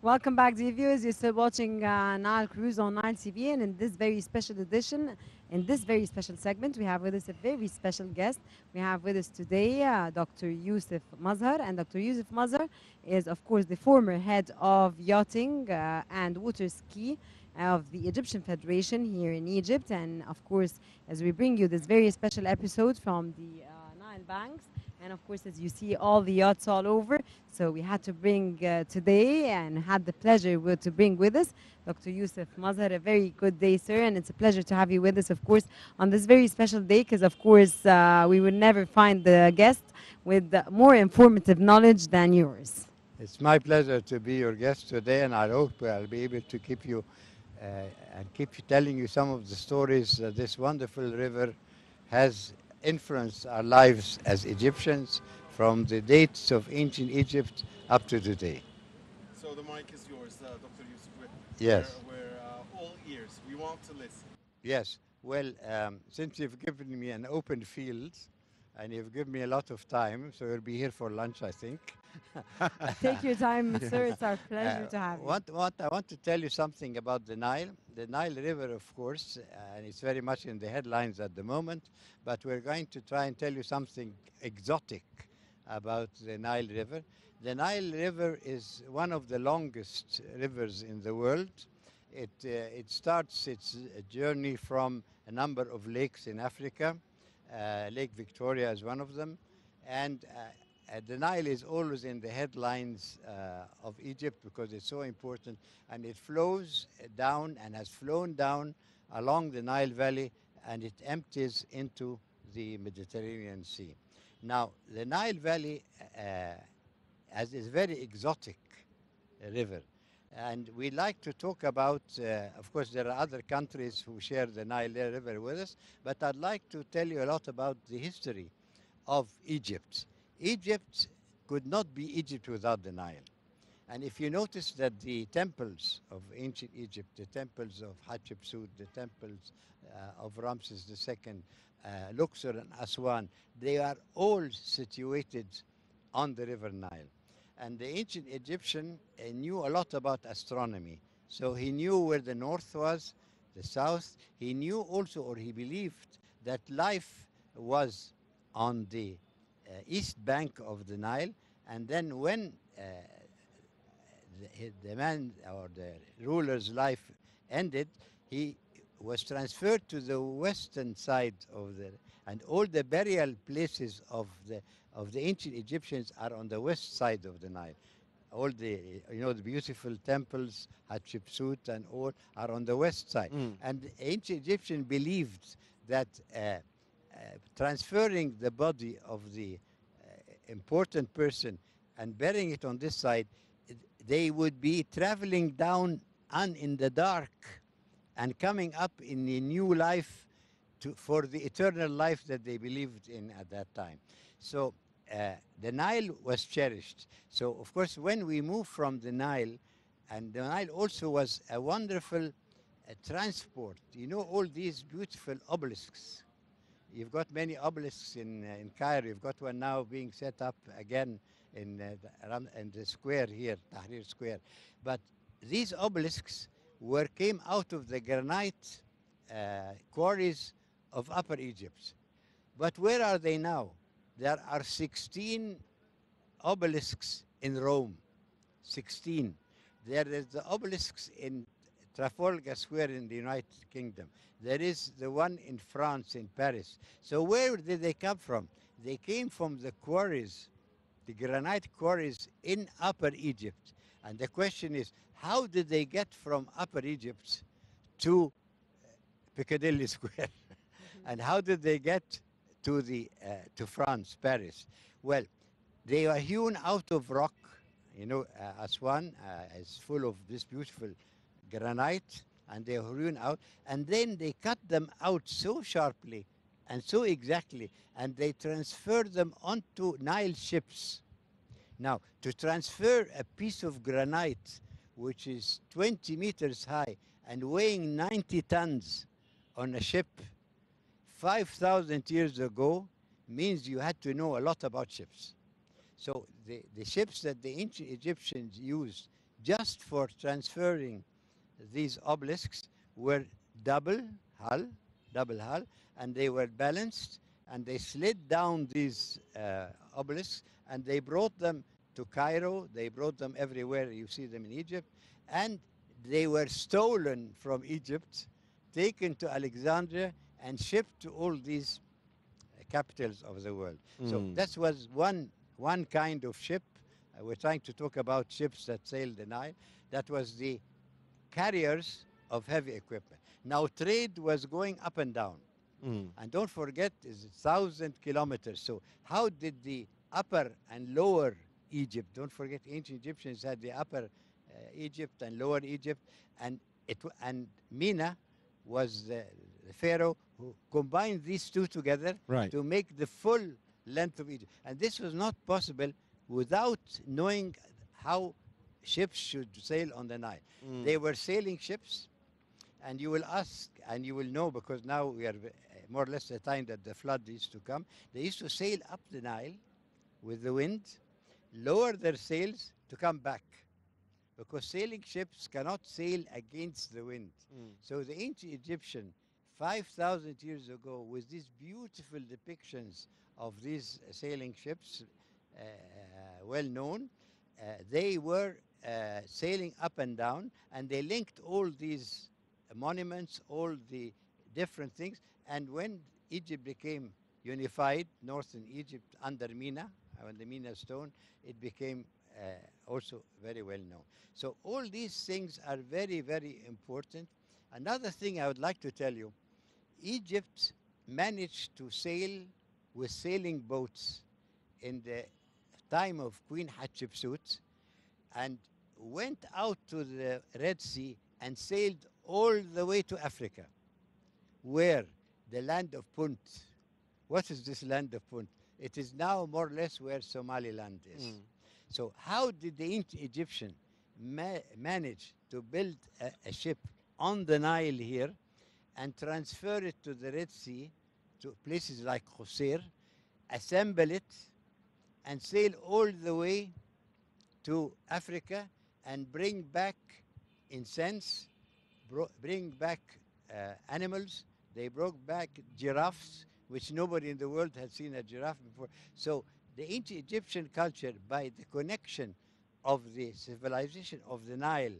Welcome back, dear viewers. You're still watching Nile Cruise on Nile TV, and in this very special edition, in this very special segment, we have with us a very special guest. We have with us today Dr. Youssif Mazhar, and Dr. Youssif Mazhar is, of course, the former head of yachting and water ski of the Egyptian Federation here in Egypt. And of course, as we bring you this very special episode from the Nile banks, and of course, as you see, all the yachts all over. So we had to bring today and had the pleasure to bring with us Dr. Youssif Mazhar. A very good day, sir, and it's a pleasure to have you with us, of course, on this very special day, because, of course, we would never find the guest with more informative knowledge than yours. It's my pleasure to be your guest today, and I hope I'll be able to keep you and keep telling you some of the stories that this wonderful river has influenced our lives as Egyptians from the dates of ancient Egypt up to today. So the mic is yours, Dr. Youssif. Yes. We're all ears. We want to listen. Yes. Well, since you've given me an open field and you've given me a lot of time, so you'll be here for lunch, I think. Take your time, sir. It's our pleasure to have you. I want to tell you something about the Nile. The Nile River, of course, and it's very much in the headlines at the moment, but we're going to try and tell you something exotic about the Nile River. The Nile River is one of the longest rivers in the world. It starts its journey from a number of lakes in Africa. Lake Victoria is one of them. And the Nile is always in the headlines of Egypt because it's so important, and it flows down and has flown down along the Nile Valley, and it empties into the Mediterranean Sea. Now, the Nile Valley is a very exotic river, and we like to talk about, of course, there are other countries who share the Nile River with us, but I'd like to tell you a lot about the history of Egypt. Egypt could not be Egypt without the Nile. And if you notice that the temples of ancient Egypt, the temples of Hatshepsut, the temples of Ramses II, Luxor and Aswan, they are all situated on the river Nile. And the ancient Egyptian knew a lot about astronomy. So he knew where the north was, the south. He knew also, or he believed, that life was on the east bank of the Nile, and then when the man or the ruler's life ended, he was transferred to the western side of and all the burial places of the ancient Egyptians are on the west side of the Nile. All the the beautiful temples, Hatshepsut and all, are on the west side. And the ancient Egyptian believed that transferring the body of the important person and burying it on this side, they would be traveling down in the dark and coming up in a new life for the eternal life that they believed in at that time. So the Nile was cherished. So, of course, when we moved from the Nile, and the Nile also was a wonderful transport. All these beautiful obelisks. You've got many obelisks in Cairo. You've got one now being set up again in the square here, Tahrir Square. But these obelisks came out of the granite quarries of Upper Egypt. But where are they now? There are 16 obelisks in Rome. 16. There is the obelisks in Trafalgar Square in the United Kingdom. There is the one in France, in Paris. So where did they come from? They came from the quarries, the granite quarries in Upper Egypt. And the question is, how did they get from Upper Egypt to Piccadilly Square? And how did they get to France, Paris? Well, they were hewn out of rock. Aswan is full of this beautiful granite, and they were hewn out, and then they cut them out so sharply and so exactly, and they transferred them onto Nile ships. Now, to transfer a piece of granite which is 20 meters high and weighing 90 tons on a ship 5,000 years ago means you had to know a lot about ships. So the ships that the ancient Egyptians used just for transferring these obelisks were double hull, double hull, and they were balanced, and they slid down these obelisks, and they brought them to Cairo. They brought them everywhere. You see them in Egypt, and they were stolen from Egypt, taken to Alexandria, and shipped to all these capitals of the world. So Mm. that was one kind of ship. We're trying to talk about ships that sail the Nile. That was the carriers of heavy equipment. Now trade was going up and down. Mm. And don't forget, it's 1,000 kilometers. So how did the upper and lower Egypt, don't forget ancient Egyptians had the upper Egypt and lower Egypt, and and Mina was the pharaoh who combined these two together Right. to make the full length of Egypt. And this was not possible without knowing how ships should sail on the Nile. Mm. They were sailing ships, and you will ask, and you will know, because now we are more or less the time that the flood used to come. They used to sail up the Nile with the wind, lower their sails to come back, because sailing ships cannot sail against the wind. Mm. So the ancient Egyptian, 5,000 years ago, with these beautiful depictions of these sailing ships, well known, they were sailing up and down, and they linked all these monuments, all the different things. And when Egypt became unified, northern Egypt under Mina, on the Mina stone, it became also very well known. So all these things are very, very important. Another thing I would like to tell you, Egypt managed to sail with sailing boats in the time of Queen Hatshepsut, and went out to the Red Sea and sailed all the way to Africa, where the land of Punt. What is this land of Punt? It is now more or less where Somaliland is. Mm. So how did the ancient Egyptian manage to build a ship on the Nile here and transfer it to the Red Sea, to places like Qusayr, assemble it, and sail all the way to Africa and bring back incense, bring back animals. They brought back giraffes, which nobody in the world had seen a giraffe before. So the ancient Egyptian culture, by the connection of the civilization of the Nile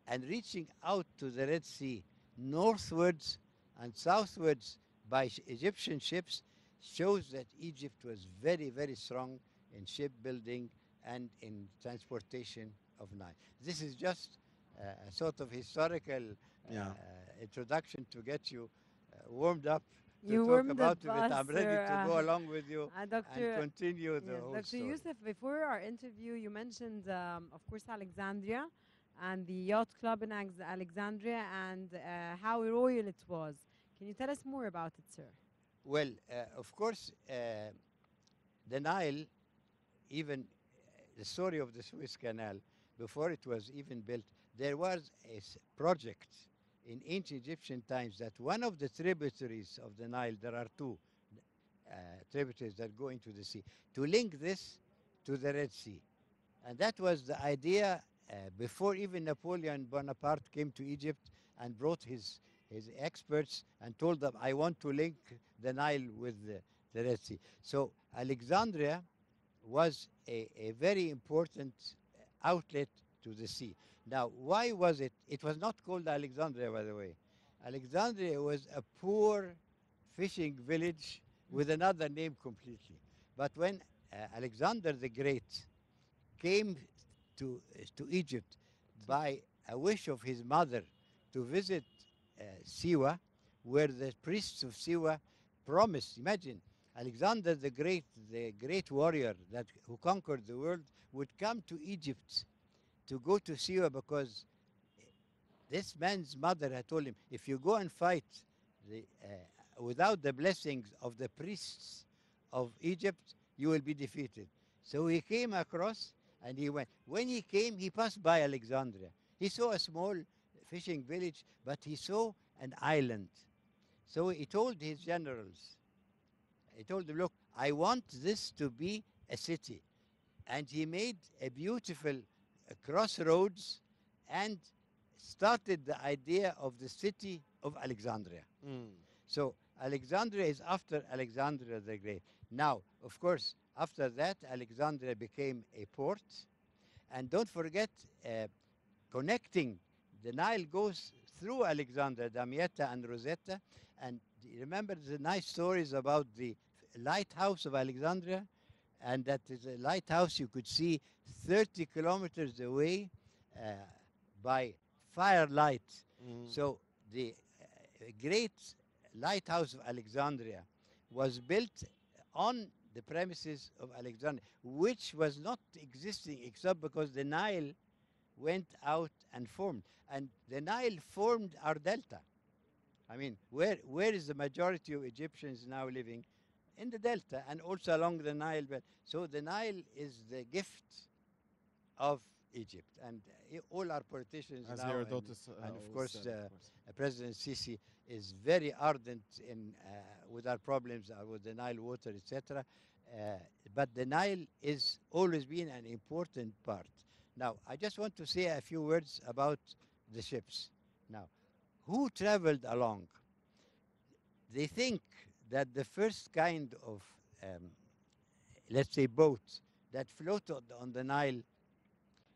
and reaching out to the Red Sea, northwards and southwards by Egyptian ships, shows that Egypt was very, very strong in shipbuilding and in transportation of Nile. This is just a sort of historical Yeah. introduction to get you warmed up to You talk warmed about up it. I'm us, ready to go along with you and Dr. continue the Yes, whole Dr. story. Youssef, before our interview, you mentioned, of course, Alexandria and the yacht club in Alexandria and how royal it was. Can you tell us more about it, sir? Well, of course, the Nile, even the story of the Suez Canal, before it was even built, there was a project in ancient Egyptian times that one of the tributaries of the Nile, there are two tributaries that go into the sea, to link this to the Red Sea. And that was the idea before even Napoleon Bonaparte came to Egypt and brought his experts and told them, I want to link the Nile with the Red Sea. So Alexandria was a very important outlet to the sea. Now, why was it? It was not called Alexandria, by the way. Alexandria was a poor fishing village with another name completely. But when Alexander the Great came to Egypt by a wish of his mother to visit Siwa, where the priests of Siwa promised, imagine, Alexander the great warrior who conquered the world, would come to Egypt to go to Siwa, because this man's mother had told him, if you go and fight without the blessings of the priests of Egypt, you will be defeated. So he came across and he went. When he came, he passed by Alexandria. He saw a small fishing village, but he saw an island. So he told his generals, he told them, look, I want this to be a city. And he made a beautiful crossroads and started the idea of the city of Alexandria. Mm. So Alexandria is after Alexander the Great. Now, of course, after that, Alexandria became a port. And don't forget, connecting the Nile goes through Alexandria, Damietta and Rosetta. And remember the nice stories about the lighthouse of Alexandria? And that is a lighthouse you could see 30 kilometers away uh, by firelight. Mm. So the great lighthouse of Alexandria was built on the premises of Alexandria, which was not existing except because the Nile went out and formed. And the Nile formed our delta. I mean, where is the majority of Egyptians now living? In the delta and also along the Nile belt. So the Nile is the gift of Egypt. And all our politicians As now, Herodotus and of always course, said, of course. President Sisi is very ardent in with our problems with the Nile water, etc. But the Nile is always been an important part. Now, I just want to say a few words about the ships. Now, who traveled along? They think that the first kind of, let's say, boat that floated on the Nile,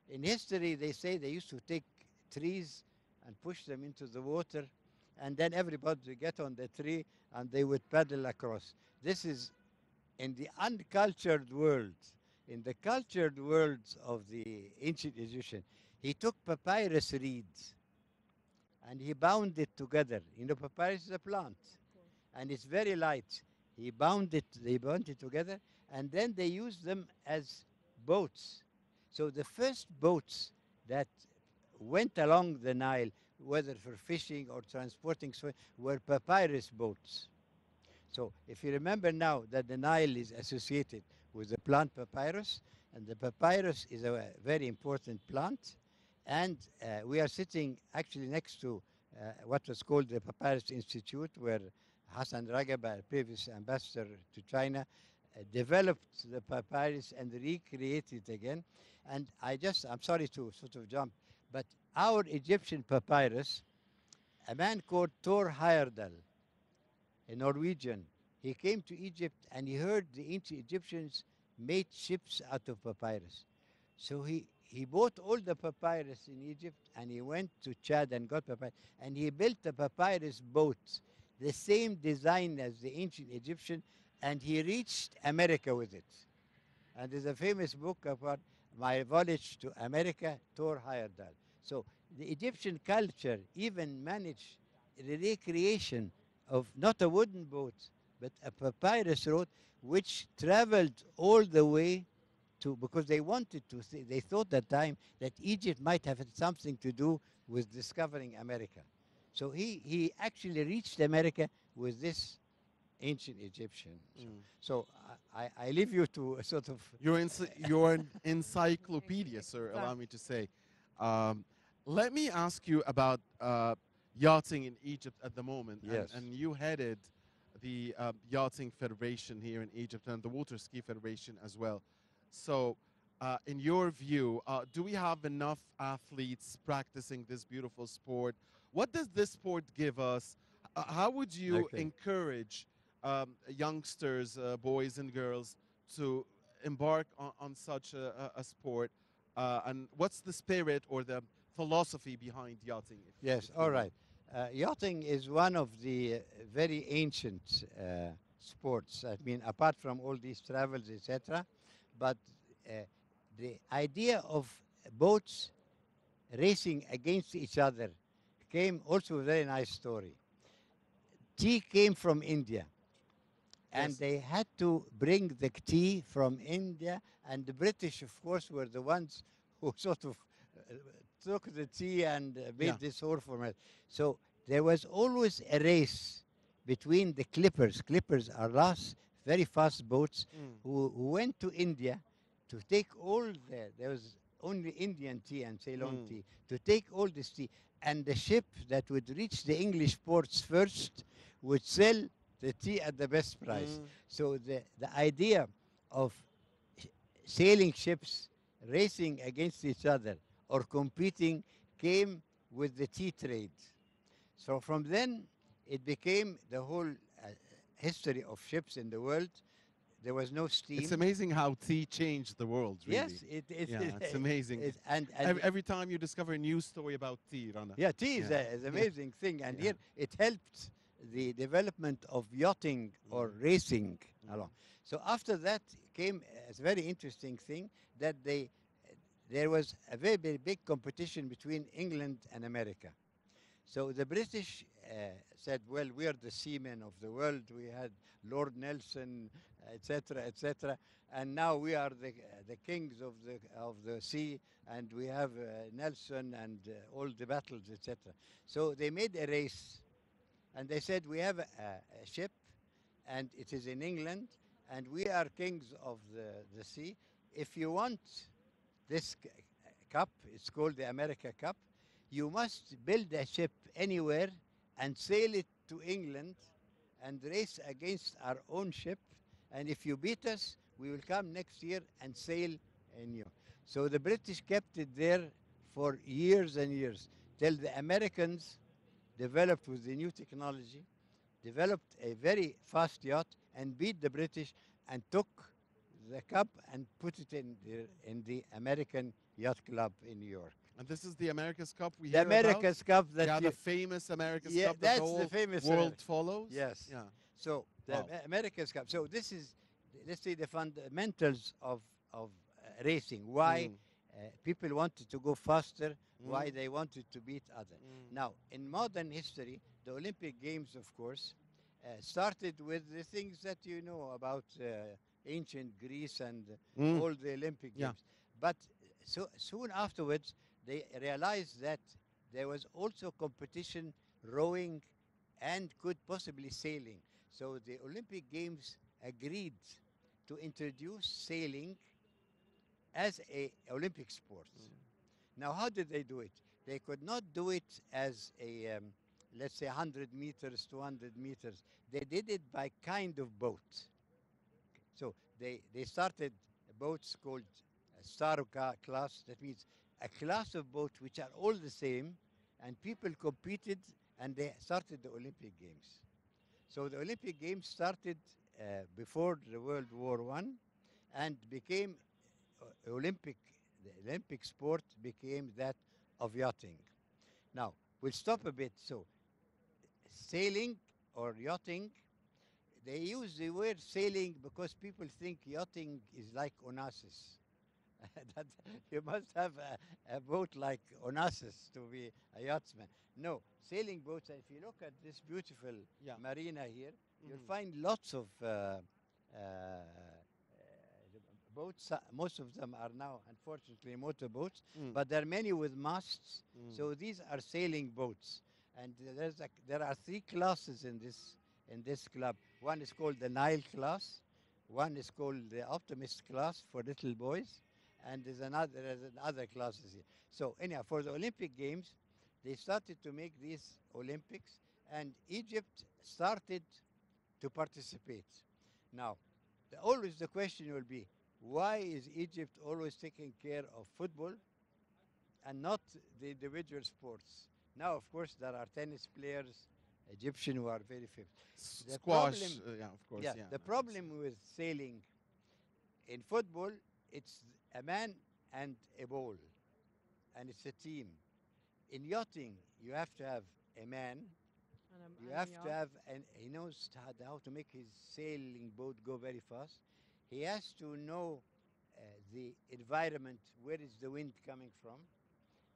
in history, they say they used to take trees and push them into the water, and then everybody would get on the tree and they would paddle across. This is in the uncultured world. In the cultured world of the ancient Egyptian, he took papyrus reeds and he bound it together. You know, papyrus is a plant, and it's very light. They bound it together, and then they used them as boats. So the first boats that went along the Nile, whether for fishing or transporting soil, were papyrus boats. So if you remember now that the Nile is associated with the plant papyrus, and the papyrus is a very important plant, and we are sitting actually next to what was called the Papyrus Institute, where Hassan Ragab, our previous ambassador to China, developed the papyrus and recreated it again. And I'm sorry to sort of jump, but our Egyptian papyrus, a man called Thor Heyerdahl, a Norwegian, he came to Egypt and he heard the ancient Egyptians made ships out of papyrus. So he bought all the papyrus in Egypt and he went to Chad and got papyrus. And he built a papyrus boat, the same design as the ancient Egyptian, and he reached America with it. And there's a famous book about my voyage to America, Thor Heyerdahl. So the Egyptian culture even managed the recreation of not a wooden boat, but a papyrus road which traveled all the way to, because they wanted to, they thought at the time that Egypt might have had something to do with discovering America. So he actually reached America with this ancient Egyptian. So I leave you to sort of... You're an encyclopedia, sir, allow me to say. Let me ask you about yachting in Egypt at the moment. Yes. And you headed the Yachting Federation here in Egypt and the Water Ski Federation as well. So in your view, do we have enough athletes practicing this beautiful sport? What does this sport give us? How would you encourage youngsters, boys and girls, to embark on such a sport? And what's the spirit or the philosophy behind yachting? Yes, all right. Yachting is one of the very ancient sports. I mean, apart from all these travels, etc. But the idea of boats racing against each other came also a very nice story. Tea came from India, and Yes. they had to bring the tea from India, and the British, of course, were the ones who sort of took the tea and made this whole format. So there was always a race between the clippers. Clippers are very fast boats who went to India to take all there was only Indian tea and Ceylon tea, to take all this tea. And the ship that would reach the English ports first would sell the tea at the best price. So the idea of sailing ships racing against each other or competing came with the tea trade. So from then, it became the whole history of ships in the world. There was no It's steam. amazing how tea changed the world, really. Yes, it Yeah, it's amazing. and Every time you discover a new story about tea, Rana. yeah, tea Yeah. is an amazing thing, and Yeah. here it helped the development of yachting or racing along. So after that came a very interesting thing that there was a very big competition between England and America. So the British said, well, we are the seamen of the world. We had Lord Nelson, etc., etc., and now we are the kings of the sea, and we have Nelson and all the battles, etc. So they made a race, and they said, we have a ship, and it is in England, and we are kings of the sea. If you want this cup, it's called the America Cup, you must build a ship anywhere and sail it to England and race against our own ship. And if you beat us, we will come next year and sail in you. So the British kept it there for years and years till the Americans developed with the new technology, developed a very fast yacht and beat the British and took the cup and put it in the American Yacht Club in New York. And this is the America's Cup we The hear about? America's Cup that Yeah, you, the famous America's yeah, Cup that the that's the whole famous world follows? Yes. Yeah. So the Wow. America's Cup. So this is, let's say, the fundamentals of racing. Why people wanted to go faster, why they wanted to beat others. Now, in modern history, the Olympic Games, of course, started with the things that you know about ancient Greece and all the Olympic Yeah. Games. But so soon afterwards, they realized that there was also competition rowing and could possibly sailing. So the Olympic Games agreed to introduce sailing as a Olympic sport. Now, how did they do it? They could not do it as a, let's say, 100 meters, 200 meters. They did it by kind of boat. So they started boats called Staruka class. That means a class of boats which are all the same, and people competed, and they started the Olympic Games. So the Olympic Games started before the World War I and became Olympic. The Olympic sport became that of yachting. Now, we'll stop a bit. So, sailing or yachting, they use the word sailing because people think yachting is like Onassis. That you must have a boat like Onassis to be a yachtsman. No, sailing boats, if you look at this beautiful marina here, you'll find lots of boats. Most of them are now, unfortunately, motorboats, but there are many with masts. So these are sailing boats. And there are three classes in this club. One is called the Nile class. One is called the Optimist class for little boys. And there's another classes here. So anyhow, for the Olympic Games, they started to make these Olympics, and Egypt started to participate. Now, always the question will be, why is Egypt always taking care of football and not the individual sports? Now, of course, there are tennis players, Egyptian, who are very famous. Squash, yeah, of course. Yeah, The problem with sailing in football, it's a man and a ball, and it's a team. In yachting, you have to have a man. You have to have, and he knows how to make his sailing boat go very fast. He has to know the environment, where is the wind coming from.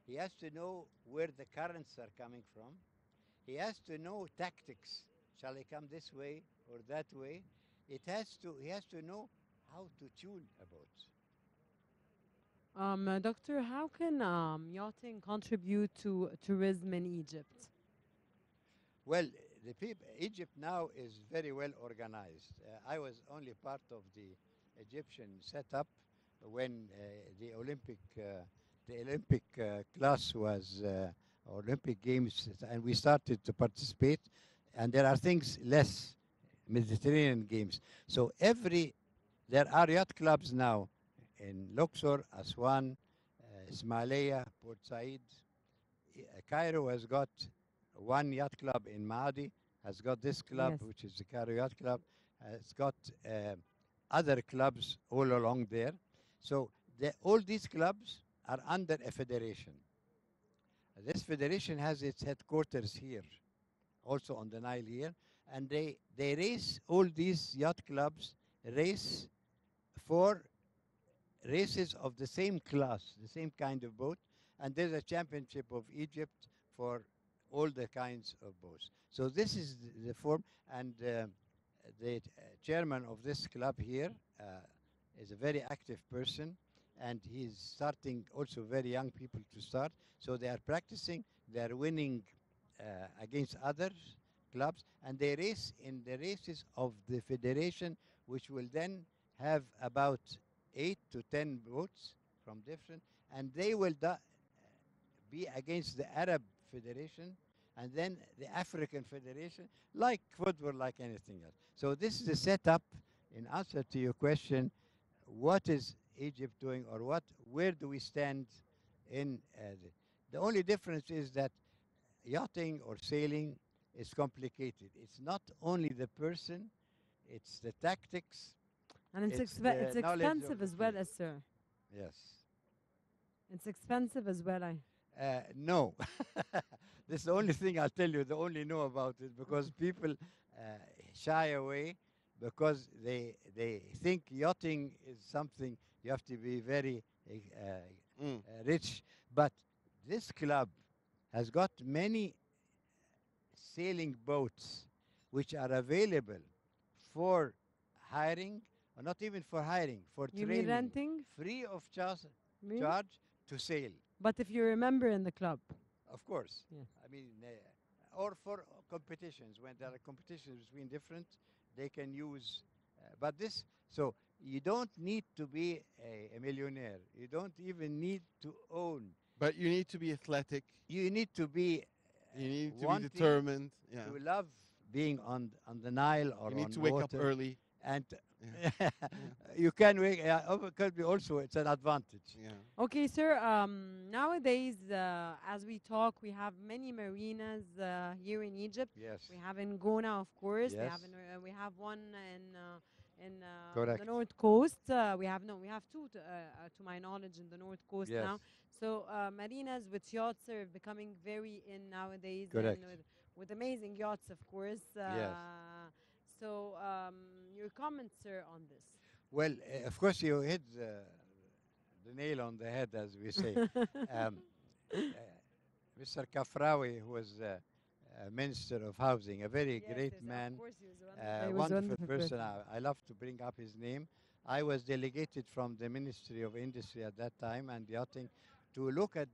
He has to know where the currents are coming from. He has to know tactics. Shall I come this way or that way? He has to know how to tune a boat. Doctor, how can yachting contribute to tourism in Egypt? Well, Egypt now is very well organized. I was only part of the Egyptian setup when the Olympic class was Olympic Games, and we started to participate. And there are things less Mediterranean games. So there are yacht clubs now in Luxor, Aswan, Ismailia, Port Said. Cairo has got one yacht club in Maadi, has got this club, Yes. which is the Cairo Yacht Club, has got other clubs all along there. So all these clubs are under a federation. This federation has its headquarters here, also on the Nile here, and they race, all these yacht clubs race for races of the same class, the same kind of boat, and there's a championship of Egypt for all the kinds of boats. So this is the form, and the chairman of this club here is a very active person, and he's starting also very young people to start. So they are practicing, they are winning against other clubs, and they race in the races of the federation, which will then have about 8 to 10 boats from different, and they will be against the Arab Federation and then the African Federation, like football, like anything else. So this is the setup. In answer to your question, what is Egypt doing, or where do we stand in the only difference is that yachting or sailing is complicated. It's not only the person, it's the tactics, And it's, it's the it's knowledge of expensive the as well, field. sir. Yes. It's expensive as well. No. This is the only thing I'll tell you, the only know about it, because people shy away because they think yachting is something you have to be very rich. But this club has got many sailing boats which are available for hiring, or not even for hiring, for You mean training, renting? free of charge, Me? charge to sail. But if you're a member in the club. Of course. Yeah. I mean, or for competitions, when there are competitions between different, they can use. But this, so you don't need to be a millionaire. You don't even need to own. But you need to be athletic. You need to be You need to be wanting determined. Yeah. to love being on the Nile or You need on to wake up water. early. And Yeah. you can wake. Could be also, it's an advantage. Yeah. Okay, sir. Nowadays, as we talk, we have many marinas here in Egypt. Yes. We have in Gona, of course. Yes. We have one in Correct. the north coast. We have two, to my knowledge, in the north coast Yes. now. So marinas with yachts are becoming very in nowadays, Correct. and with amazing yachts, of course. Yes. So your comments, sir, on this? Well, of course, you hit the nail on the head, as we say. um, Mr. Kafrawi, who was Minister of Housing, a very great man, Of course, he was he was wonderful wonderful person. I love to bring up his name. I was delegated from the Ministry of Industry at that time and yachting to look at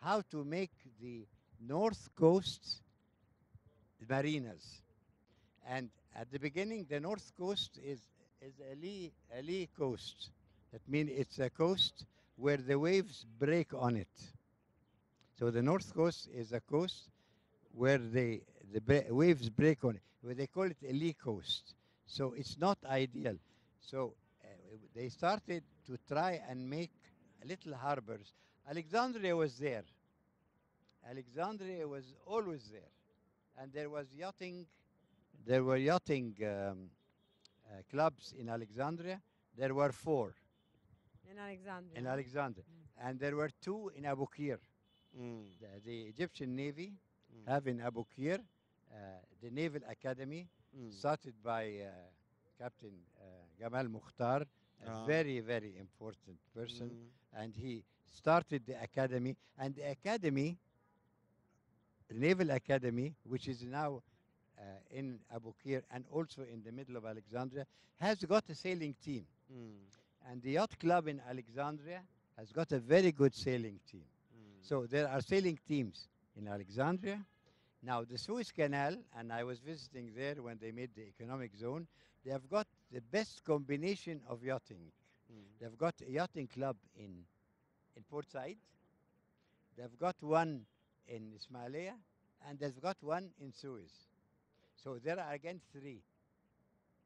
how to make the North Coast marinas. And at the beginning, the North Coast is a lee coast. That means it's a coast where the waves break on it. So the North Coast is a coast where the waves break on it. Where they call it a lee coast. So it's not ideal. So they started to try and make little harbors. Alexandria was there. Alexandria was always there. And there was yachting. There were yachting clubs in Alexandria. There were 4 in Alexandria. in Alexandria. And there were 2 in Abu Qir. Mm. The Egyptian Navy have in Abu Qir the Naval Academy, started by Captain Gamal Mukhtar, a very, very important person. And he started the academy. And the academy, the Naval Academy, which is now in Abu Qir and also in the middle of Alexandria, has got a sailing team. And the yacht club in Alexandria has got a very good sailing team. So there are sailing teams in Alexandria. Now the Suez Canal, and I was visiting there when they made the economic zone, they have got the best combination of yachting. They've got a yachting club in Port Said. They've got one in Ismailia, and they've got one in Suez. So there are again 3.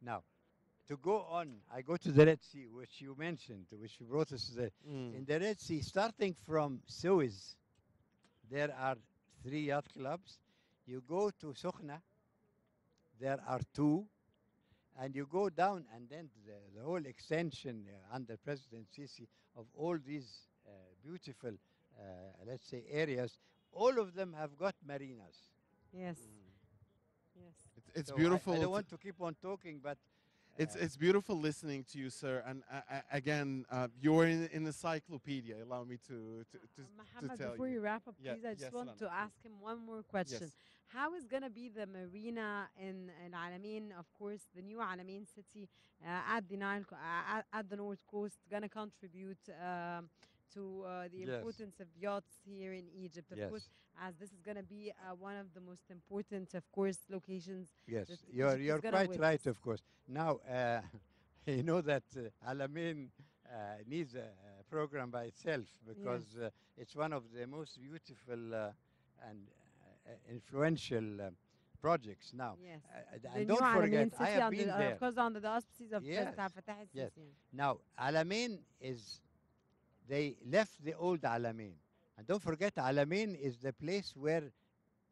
Now, to go on, I go to the Red Sea, which you mentioned, which you brought us there. In the Red Sea, starting from Suez, there are 3 yacht clubs. You go to Sokhna, there are 2. And you go down, and then the whole extension under President Sisi of all these beautiful, let's say, areas, all of them have got marinas. Yes. Yes. It's So I beautiful. don't want to keep on talking, but It's beautiful listening to you, sir. And again, you're in encyclopedia. Allow me to Mohammed, tell before you. you wrap up, Yeah. please, I just Yes, want Lana, to please. ask him one more question. Yes. How is going to be the marina in Al Alamein, of course, the new Alamein city at the Nile, at the north coast, going to contribute to the yes, importance of yachts here in Egypt, of course, yes, as this is going to be one of the most important, of course, locations that yes. Egypt is You're going to quite witness. right, of course. Now, you know that Alamein needs a program by itself Yes. because it's one of the most beautiful and influential projects now. Yes. The And new don't forget, Alamein I city have under, been there. of course, under the auspices of President Yes, Abdel Fattah yes. el-Sisi. Now, Alamein is, they left the old Alamein. And don't forget, Alamein is the place where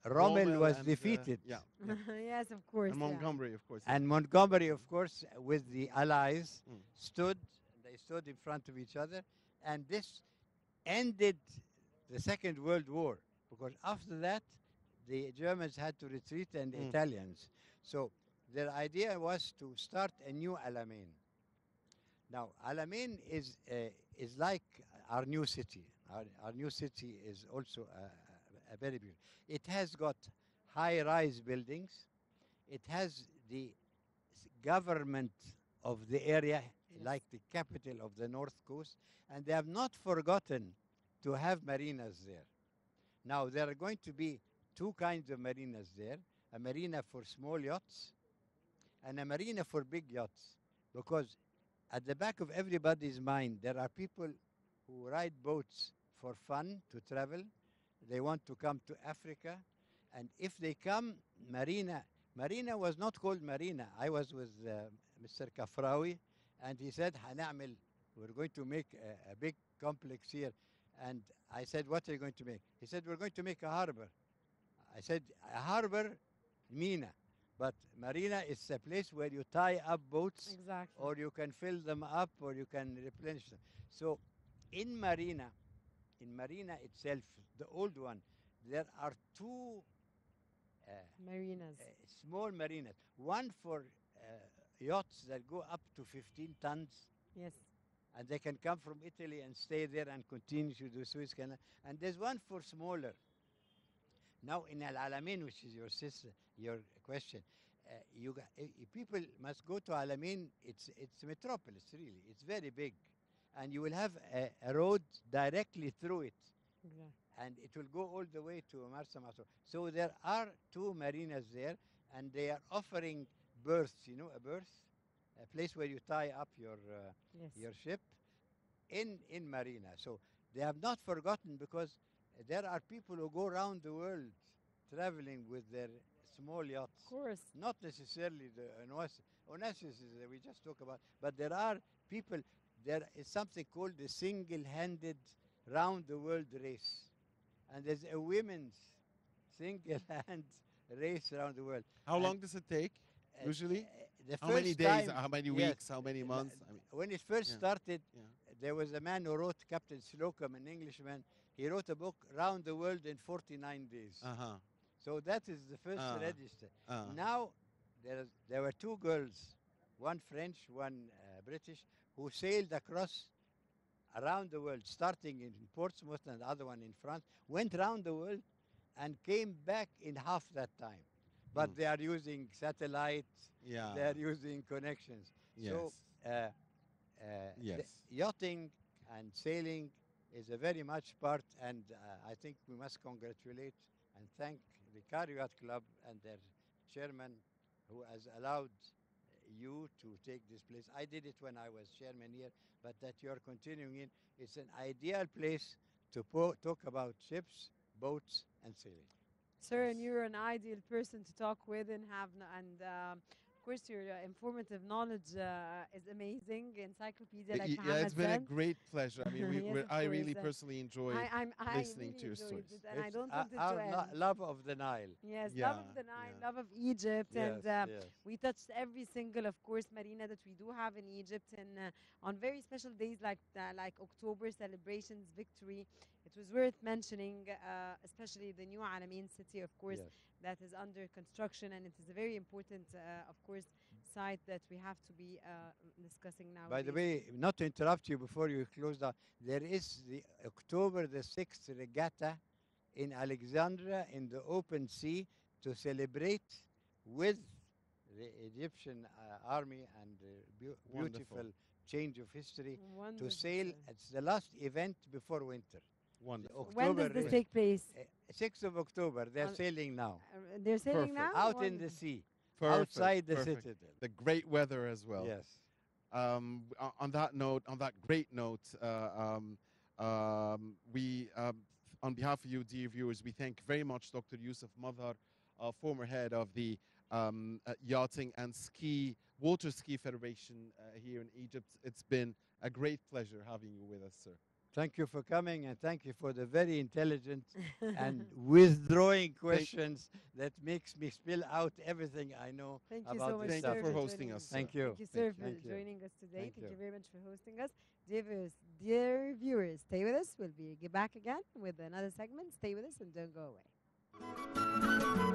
Rommel Rommel was and defeated. yeah, yeah, Yes, of course, and yeah. Montgomery, of course. Yeah. And Montgomery, of course, with the Allies, Mm. they stood in front of each other. And this ended the Second World War because after that, the Germans had to retreat and the Mm. Italians. So their idea was to start a new Alamein. Now, Alamein is like our new city. Our new city is also a very beautiful. It has got high-rise buildings. It has the government of the area, Yes. like the capital of the North Coast, and they have not forgotten to have marinas there. Now, there are going to be 2 kinds of marinas there, a marina for small yachts and a marina for big yachts, because at the back of everybody's mind, there are people who ride boats for fun to travel. They want to come to Africa. And if they come, Marina was not called Marina. I was with Mr. Kafrawi, and he said, "هنعمل, we're going to make a big complex here." And I said, "What are you going to make?" He said, "We're going to make a harbor." I said, "A harbor, Mina. But marina is a place where you tie up boats Exactly. or you can fill them up or you can replenish them." So in marina itself, the old one, there are 2 uh, Marinas. small marinas. One for yachts that go up to 15 tons, Yes. and they can come from Italy and stay there and continue to do Suez Canal. And there's one for smaller. Now in Al Alamein, which is your question, people must go to Alamein. It's a metropolis, really. It's very big, and you will have a road directly through it, Exactly. and it will go all the way to Marsa Matruh. So there are 2 marinas there, and they are offering berths. You know, a berth, a place where you tie up Yes. your ship in marina. So they have not forgotten because there are people who go around the world traveling with their small Of yachts. course. Not necessarily the Onassis we just talk about, but there are people. There is something called the single-handed round the world race, and there's a women's single-hand race around the world. How And long does it take usually? the How many first days? time, How many yes, weeks? How many months? I mean, when it first yeah, started, yeah. there was a man who wrote, Captain Slocum, an Englishman. He wrote a book, Round the World in 49 Days. Uh-huh. So that is the first register. Uh. Now, there were 2 girls, one French, one British, who sailed across around the world, starting in Portsmouth and the other one in France, went around the world and came back in half that time. But Mm. they are using satellites, Yeah. they are using connections. So Yes. the Yes. yachting and sailing is a very much part, and I think we must congratulate and thank the Cairo Yacht Club and their chairman who has allowed you to take this place. I did it when I was chairman here, but that you're continuing in. It's an ideal place to talk about ships, boats, and sailing. Sir, and Yes. you're an ideal person to talk with and have and Of course, your informative knowledge is amazing. Encyclopedia, like Yeah, it's Mohammed been a said. great pleasure. I mean, Yes, of I course. really personally enjoyed I listening to really your enjoyed stories. it, and I It's don't want it to our end. love of the Nile. Yes, love Yeah, of the Nile, yeah. love of Egypt, Yes, and yes. we touched every single, of course, marina that we do have in Egypt, and on very special days like October celebrations, victory. It was worth mentioning, especially the new Alamein city, of course, Yes. that is under construction, and it is a very important, of course, site that we have to be discussing By the nowadays. way, not to interrupt you before you close down, there is the October the 6th regatta in Alexandria in the open sea to celebrate with the Egyptian army and Wonderful, beautiful change of history to Wonderful, sail. sir. It's the last event before winter. The wonderful. When October, does this take place? 6th of October, they're On, sailing now they're sailing Perfect, now? out in the Wonderful. sea, perfect, outside the perfect. citadel. The great weather as well. Yes. On that note, on that great note, we, on behalf of you, dear viewers, we thank very much Dr. Youssif Mazhar, former head of the Yachting and Water Ski Federation here in Egypt. It's been a great pleasure having you with us, sir. Thank you for coming, and thank you for the very intelligent and withdrawing Thank, questions that makes me spill out everything I know Thank you so about much, this thank you sir, for for subject. hosting joining us, us. sir. Thank you. Thank you, Thank sir, you. for Thank you. joining us today. Thank Thank you you. very much for hosting us. Dear viewers, stay with us. We'll be back again with another segment. Stay with us and don't go away.